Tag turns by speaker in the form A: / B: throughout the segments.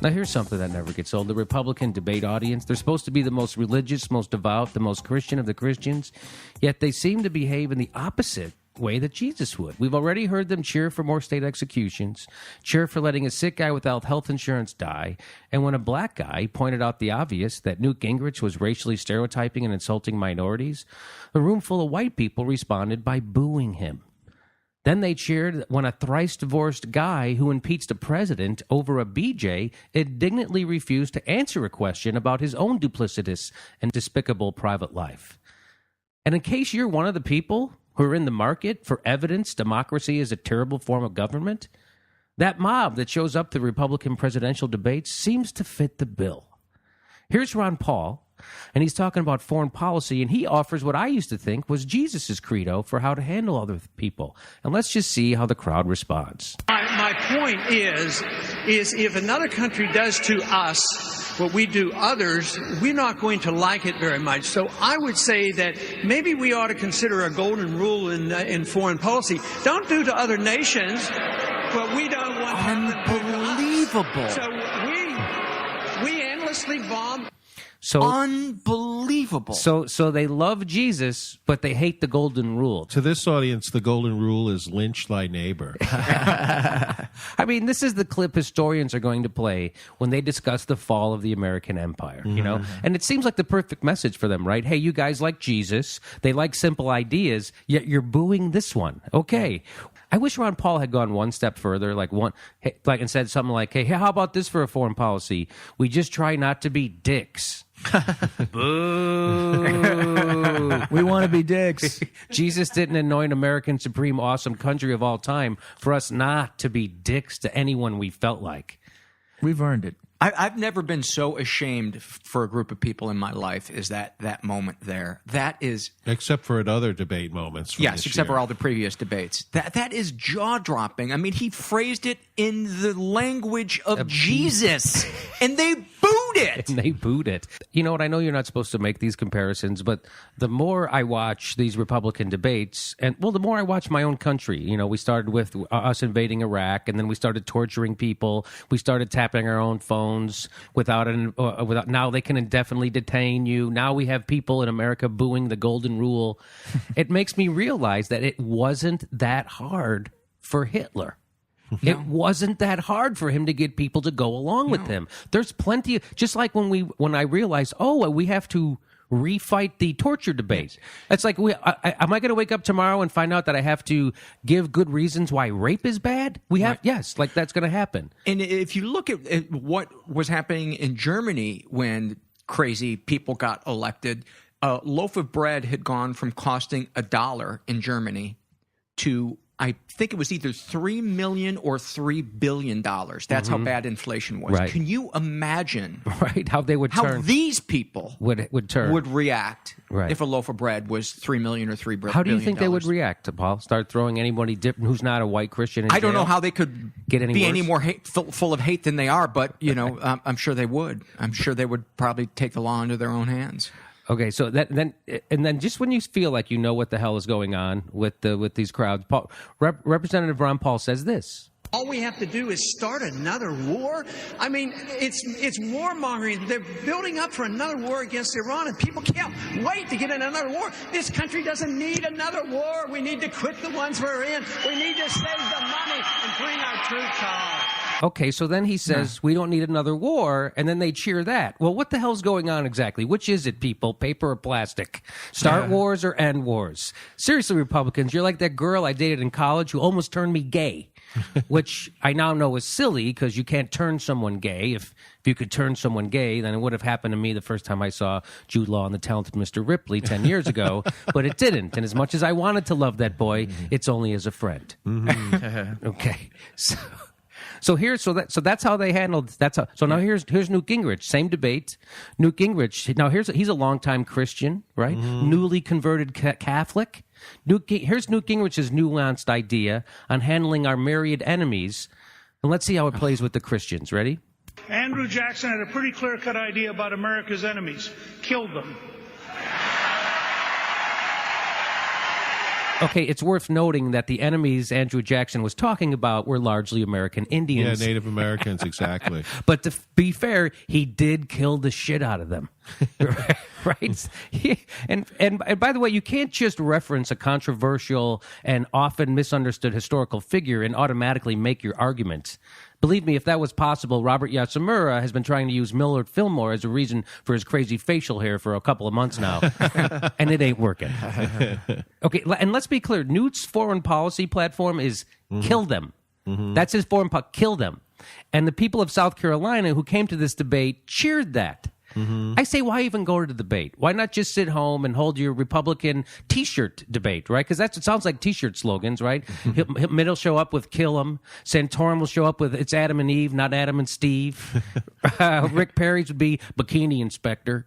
A: Now, here's something that never gets old. The Republican debate audience, they're supposed to be the most religious, most devout, the most Christian of the Christians, yet they seem to behave in the opposite way that Jesus would. We've already heard them cheer for more state executions, cheer for letting a sick guy without health insurance die, and when a black guy pointed out the obvious, that Newt Gingrich was racially stereotyping and insulting minorities, a room full of white people responded by booing him. Then they cheered when a thrice-divorced guy who impeached a president over a BJ indignantly refused to answer a question about his own duplicitous and despicable private life. And in case you're one of the people who are in the market for evidence democracy is a terrible form of government, that mob that shows up to Republican presidential debates seems to fit the bill. Here's Ron Paul, and he's talking about foreign policy, and he offers what I used to think was Jesus' credo for how to handle other people. And let's just see how the crowd responds.
B: My point is if another country does to us what we do others, we're not going to like it very much. So I would say that maybe we ought to consider a golden rule in foreign policy. Don't do to other nations what we don't want to happen.
C: Unbelievable.
B: So we endlessly bomb.
A: So
C: unbelievable.
A: So they love Jesus, but they hate the golden rule.
D: To this audience, the golden rule is lynch thy neighbor.
A: I mean, this is the clip historians are going to play when they discuss the fall of the American empire, you know? And it seems like the perfect message for them, right? Hey, you guys like Jesus. They like simple ideas, yet you're booing this one. Okay. I wish Ron Paul had gone one step further, and said something like, hey, how about this for a foreign policy? We just try not to be dicks. Boo.
C: We want to be dicks.
A: Jesus didn't anoint American supreme awesome country of all time for us not to be dicks to anyone we felt like.
C: We've earned it.
E: I've never been so ashamed for a group of people in my life as that moment there. That is...
D: Except for at other debate moments.
E: Yes, except for all the previous debates. That is jaw-dropping. I mean, he phrased it in the language of Jesus, and they booed it.
A: And they booed it. You know what? I know you're not supposed to make these comparisons, but the more I watch these Republican debates, the more I watch my own country. You know, we started with us invading Iraq, and then we started torturing people. We started tapping our own phones without. Now they can indefinitely detain you. Now we have people in America booing the golden rule. It makes me realize that it wasn't that hard for Hitler. No. It wasn't that hard for him to get people to go along with him. There's plenty of, just like when I realized, we have to refight the torture debate. It's like, am I going to wake up tomorrow and find out that I have to give good reasons why rape is bad? Yes, like that's going to happen.
E: And if you look at what was happening in Germany when crazy people got elected, a loaf of bread had gone from costing $1 in Germany to, I think it was either $3 million or $3 billion. That's how bad inflation was.
A: Right.
E: Can you imagine
A: how they would turn?
E: How these people would react if a loaf of bread was $3 million or $3 billion?
A: How do you think they would react, Paul? Start throwing anybody who's not a white Christian in jail?
E: I don't know how they could be any more full of hate than they are, but I'm sure they would. I'm sure they would probably take the law into their own hands.
A: Okay, so then just when you feel like you know what the hell is going on with these crowds, Representative Ron Paul says this.
B: All we have to do is start another war. I mean, it's warmongering. They're building up for another war against Iran, and people can't wait to get in another war. This country doesn't need another war. We need to quit the ones we're in. We need to save the money and bring our troops home.
A: Okay, so then he says, we don't need another war, and then they cheer that. Well, what the hell's going on exactly? Which is it, people? Paper or plastic? Start wars or end wars? Seriously, Republicans, you're like that girl I dated in college who almost turned me gay, which I now know is silly because you can't turn someone gay. If you could turn someone gay, then it would have happened to me the first time I saw Jude Law and the Talented Mr. Ripley 10 years ago, but it didn't. And as much as I wanted to love that boy, it's only as a friend. Okay, So that's how they handled. So now here's Newt Gingrich. Same debate. Newt Gingrich. Now he's a longtime Christian, right? Newly converted Catholic. Here's Newt Gingrich's nuanced idea on handling our myriad enemies, and let's see how it plays with the Christians. Ready?
F: Andrew Jackson had a pretty clear-cut idea about America's enemies. Killed them.
A: Okay, it's worth noting that the enemies Andrew Jackson was talking about were largely American Indians.
D: Yeah, Native Americans, exactly.
A: But to be fair, he did kill the shit out of them. Right? And by the way, you can't just reference a controversial and often misunderstood historical figure and automatically make your argument. Believe me, if that was possible, Robert Yasumura has been trying to use Millard Fillmore as a reason for his crazy facial hair for a couple of months now, and it ain't working. Okay, and let's be clear. Newt's foreign policy platform is kill them. That's his foreign policy, kill them. And the people of South Carolina who came to this debate cheered that. I say, why even go to the debate? Why not just sit home and hold your Republican T-shirt debate, right? Because it sounds like T-shirt slogans, right? Mitt will show up with "Kill 'em." Santorum will show up with "It's Adam and Eve, not Adam and Steve." Rick Perry's would be "Bikini Inspector."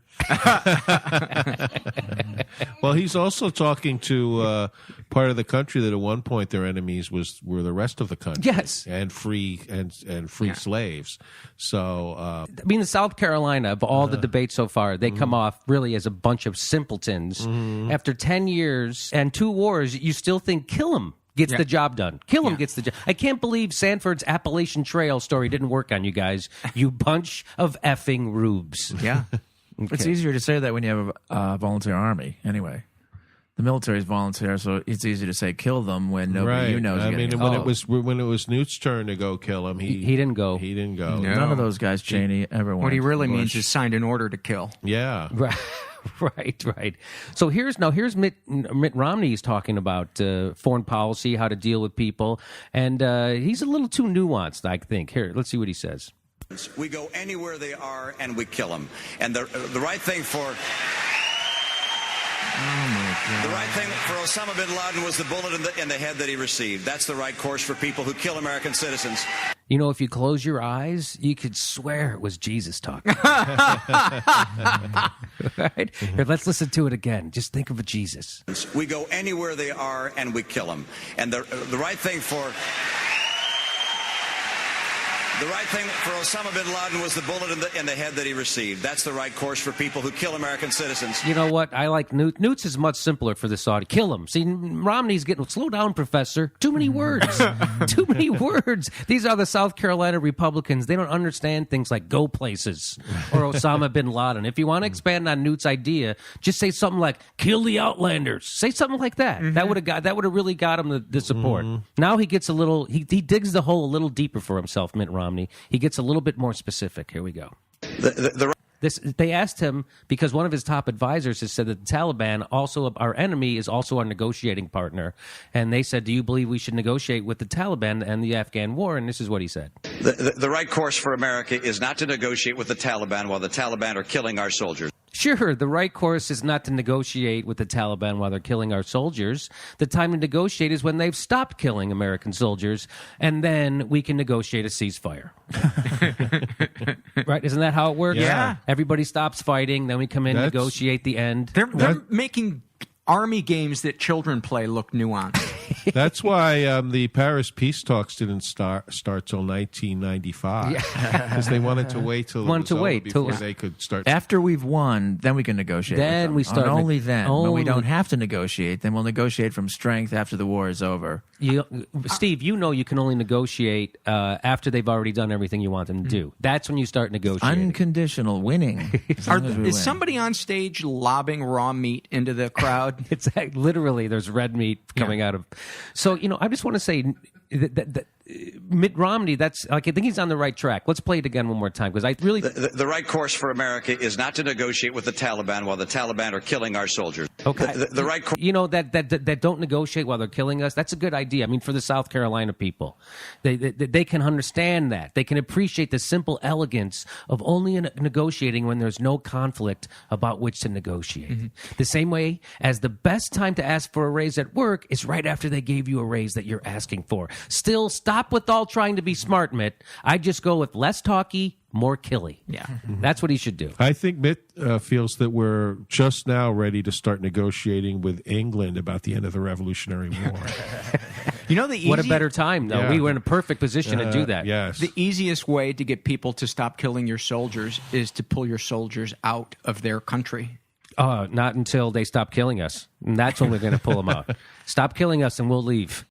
D: Well, he's also talking to part of the country that at one point their enemies were the rest of the country.
A: Yes.
D: And free slaves. So
A: I mean, the South Carolina, of all the debates so far, they come off really as a bunch of simpletons. After 10 years and 2 wars, you still think kill them gets the job done. Kill him gets the job. I can't believe Sanford's Appalachian Trail story didn't work on you guys. You bunch of effing rubes.
E: Yeah.
A: Okay.
C: It's easier to say that when you have a volunteer army, anyway. The military is volunteer, so it's easy to say kill them when nobody you know is
D: I
C: getting
D: mean, when it was Newt's turn to go kill him, he
A: didn't go.
D: He didn't go.
E: No.
C: None of those guys, Cheney, ever went.
E: What he really
C: to Bush.
E: means is signed an order to kill.
D: Yeah.
A: Right. So here's Mitt Romney's talking about foreign policy, how to deal with people, and he's a little too nuanced, I think. Here, let's see what he says.
G: We go anywhere they are and we kill them. And the right thing for the right thing for Osama bin Laden was the bullet in the head that he received. That's the right course for people who kill American citizens.
A: You know, if you close your eyes, you could swear it was Jesus talking. Right? Here, let's listen to it again. Just think of a Jesus.
G: We go anywhere they are and we kill them. And the right thing for Osama bin Laden was the bullet in the head that he received. That's the right course for people who kill American citizens.
A: You know what? I like Newt. Newt's is much simpler for this audience. Kill him. See, Romney's getting, slow down, Professor. Too many words. Too many words. These are the South Carolina Republicans. They don't understand things like go places or Osama bin Laden. If you want to expand on Newt's idea, just say something like kill the Outlanders. Say something like that. That would have really got him the support. Now he gets a little, he digs the hole a little deeper for himself, Mitt Romney. He gets a little bit more specific. Here we go. They asked him because one of his top advisors has said that the Taliban, also our enemy, is also our negotiating partner. And they said, do you believe we should negotiate with the Taliban and the Afghan war? And this is what he said.
G: The right course for America is not to negotiate with the Taliban while the Taliban are killing our soldiers.
A: Sure, the right course is not to negotiate with the Taliban while they're killing our soldiers. The time to negotiate is when they've stopped killing American soldiers, and then we can negotiate a ceasefire. Right? Isn't that how it works?
E: Yeah.
A: Everybody stops fighting, then we come in, negotiate the end.
E: They're making army games that children play look nuanced.
D: That's why the Paris peace talks didn't start till 1995, because they wanted to wait till before they could start.
C: After we've won, then we can negotiate.
A: Then
C: with them.
A: we start.
C: And only then. When we don't have to negotiate, then we'll negotiate from strength after the war is over.
A: Steve, you know you can only negotiate after they've already done everything you want them to do. That's when you start negotiating.
C: Unconditional winning.
E: Is somebody on stage lobbing raw meat into the crowd?
A: It's literally there's red meat coming out of. So I just want to say that Mitt Romney, that's like I think he's on the right track. Let's play it again one more time because I really
G: the right course for America is not to negotiate with the Taliban while the Taliban are killing our soldiers.
A: Okay,
G: the right course.
A: That don't negotiate while they're killing us. That's a good idea. I mean, for the South Carolina people, they can understand that. They can appreciate the simple elegance of only negotiating when there's no conflict about which to negotiate. The same way as the best time to ask for a raise at work is right after they gave you a raise that you're asking for. Still, stop with all trying to be smart, Mitt. I just go with less talky, more killy. Yeah, that's what he should do.
D: I think Mitt feels that we're just now ready to start negotiating with England about the end of the Revolutionary War.
A: What a better time, though.
D: Yeah.
A: We were in a perfect position to do that.
D: Yes.
E: The easiest way to get people to stop killing your soldiers is to pull your soldiers out of their country.
A: Not until they stop killing us. And that's when we're going to pull them out. Stop killing us and we'll leave.